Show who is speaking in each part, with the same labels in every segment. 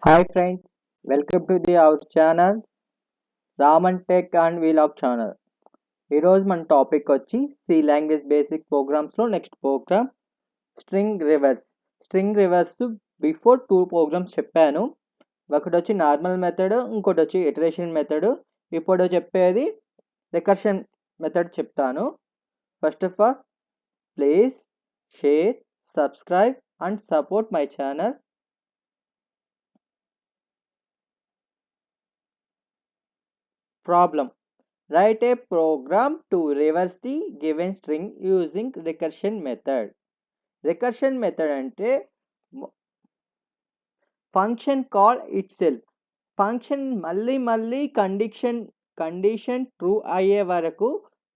Speaker 1: Hi friends, welcome to our channel Raman tech and vlog channel. ఈరోజు మన topic వచ్చి C language basic ప్రోగ్రామ్స్లో next program string reverse. String reverse before 2 programs చెప్పాను. ఒకటి వచ్చి normal method, ఇంకోటి వచ్చి ఇటరేషన్ మెథడ్. ఇప్పుడు చెప్పేది రికర్షన్ మెథడ్ చెప్తాను. First of all please share, subscribe and support my channel. Problem: write a program to reverse the given string using recursion method. Recursion method అంటే function call itself. Function మళ్ళీ condition true అయ్యే వరకు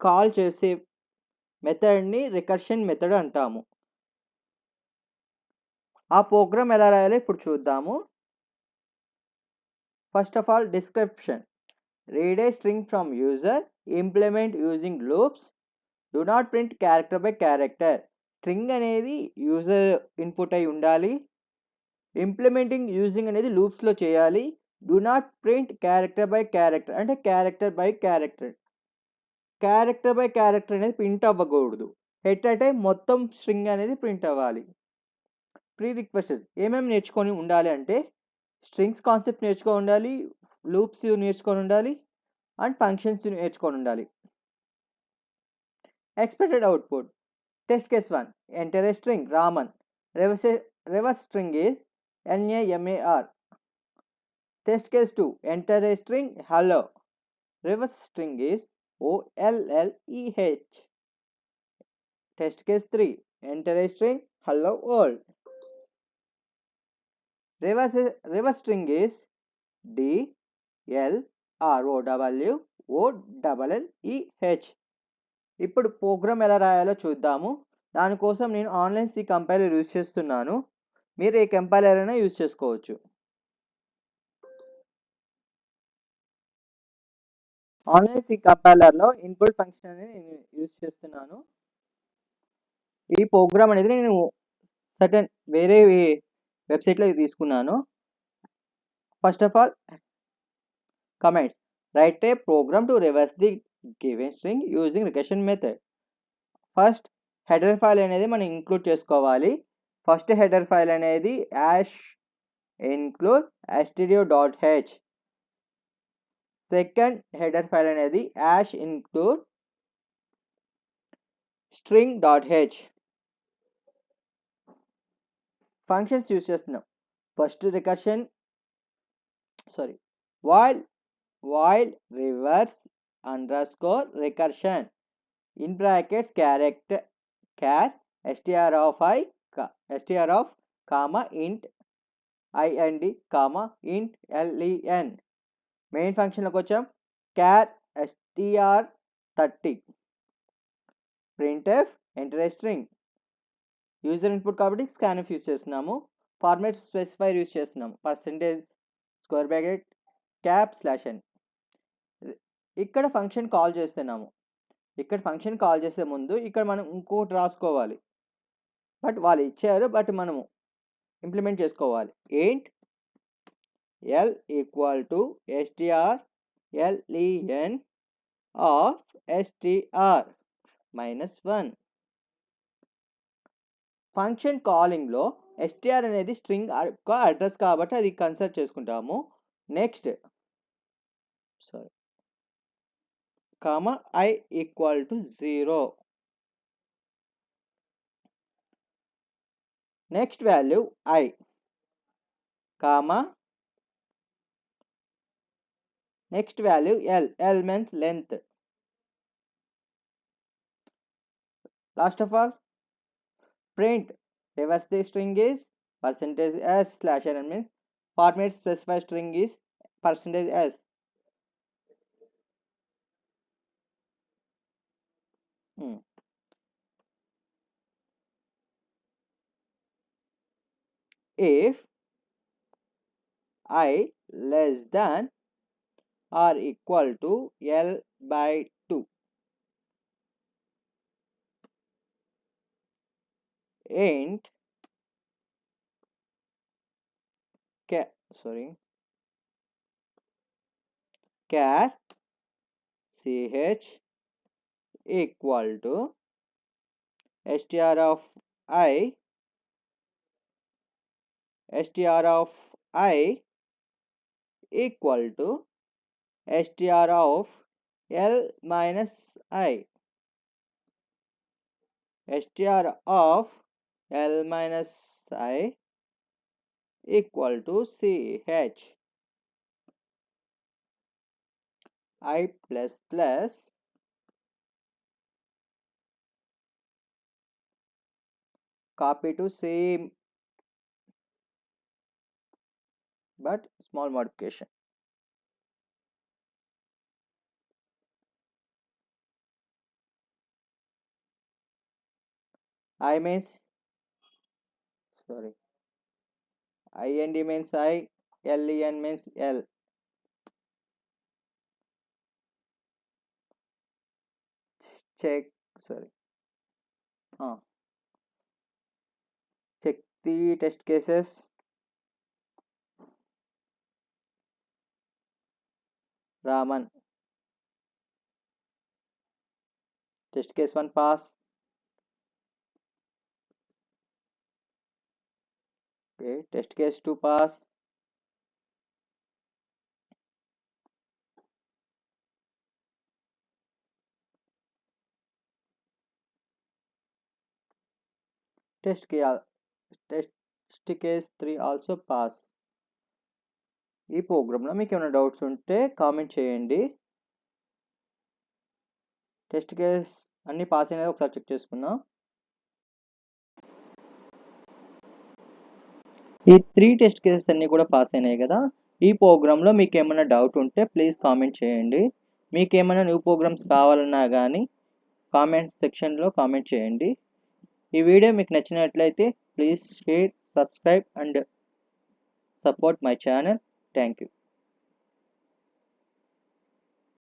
Speaker 1: call చేసే మెథడ్ని recursion method అంటాము. ఆ programme ఎలా రాయాలో ఇప్పుడు చూద్దాము. First of all description. Read a string from user, implement using loops, do not print character by character. String అనేది యూజర్ ఇన్పుట్ అయి ఉండాలి. ఇంప్లిమెంటింగ్ యూజింగ్ అనేది లూప్స్లో చేయాలి. Do not print character by character అంటే character by character. Character by character అనేది print అవ్వకూడదు. ఎట్లంటే మొత్తం స్ట్రింగ్ అనేది ప్రింట్ అవ్వాలి. ప్రీ రిక్వెస్టెడ్ ఏమేమి నేర్చుకొని ఉండాలి అంటే స్ట్రింగ్స్ కాన్సెప్ట్ నేర్చుకొని ఉండాలి, లూప్స్ నేర్చుకొని ఉండాలి అండ్ ఫంక్షన్స్ నేర్చుకొని ఉండాలి. Expected output. Test case 1, enter a string Raman. Reverse string is NAMAR. Test case 2, enter a string hello. Reverse string is OLLEH. Test case 3, enter a string hello world. Reverse string is DLROWOLLEH. ఇప్పుడు programme ఎలా రాయాలో చూద్దాము. దానికోసం నేను online C compiler use చేస్తున్నాను. మీరు ఏ compiler అయినా use చేసుకోవచ్చు. ఆన్లైన్ సి కంపైలర్లో ఇన్పుట్ ఫంక్షన్ అనేది నేను యూజ్ చేస్తున్నాను. ఈ ప్రోగ్రామ్ అనేది నేను సర్టెన్ వేరే వెబ్సైట్లో తీసుకున్నాను. First of all comments. Write a program to reverse the given string using recursion method. First header file అనేది మనం ఇంక్లూడ్ చేసుకోవాలి. ఫస్ట్ హెడర్ ఫైల్ అనేది include stdio.h. Second header file అనేది include string.h. ఫంక్షన్స్ యూజ్ చేస్తున్నాం. First recursion while reverse underscore recursion in brackets character char str of comma int ind comma int len. Main ఫంక్షన్లోకి వచ్చాం. char str30 printf enter a string. User input కాబట్టి scanf use చేస్తున్నాము. Format specifier use చేస్తున్నాము. %, cap/n. ఇక్కడ function call చేస్తున్నాము. ఇక్కడ function call చేసే ముందు ఇక్కడ మనం ఇంకోటి రాసుకోవాలి. బట్ వాళ్ళు ఇచ్చారు, బట్ మనము ఇంప్లిమెంట్ చేసుకోవాలి. ఏంట్ l equal to strlen of str -1. Function కాలింగ్లో str అనేది స్ట్రింగ్ అడ్రస్ కాబట్టి అది కన్సిడర్ చేసుకుంటాము. Next comma I equal to 0. Next value I, comma next value L means length. Last of all print reverse the string is %s/n means format specify string is %s. If I less than or equal to L/2, int char ch equal to str of i equal to str of l minus I. str of l minus I equal to ch I plus plus copy to same but small modification. I means sorry ind means I, len means l. Check sorry check the test cases. Raman, test case 1 pass. Okay, test case 2 pass. Test case 3 also pass. ఈ ప్రోగ్రామ్లో మీకు ఏమైనా doubts ఉంటే comment చేయండి. Test case అన్ని pass అయినది ఒకసారి check చేసుకుందాం. ఈ 3 టెస్ట్ కేసెస్ అన్నీ కూడా పాస్ అయినాయి కదా. ఈ ప్రోగ్రామ్లో మీకు ఏమైనా డౌట్ ఉంటే ప్లీజ్ కామెంట్ చేయండి. మీకు ఏమైనా న్యూ ప్రోగ్రామ్స్ కావాలన్నా కానీ కామెంట్ సెక్షన్లో కామెంట్ చేయండి. ఈ వీడియో మీకు నచ్చినట్లయితే please share, subscribe and support my channel. Thank you.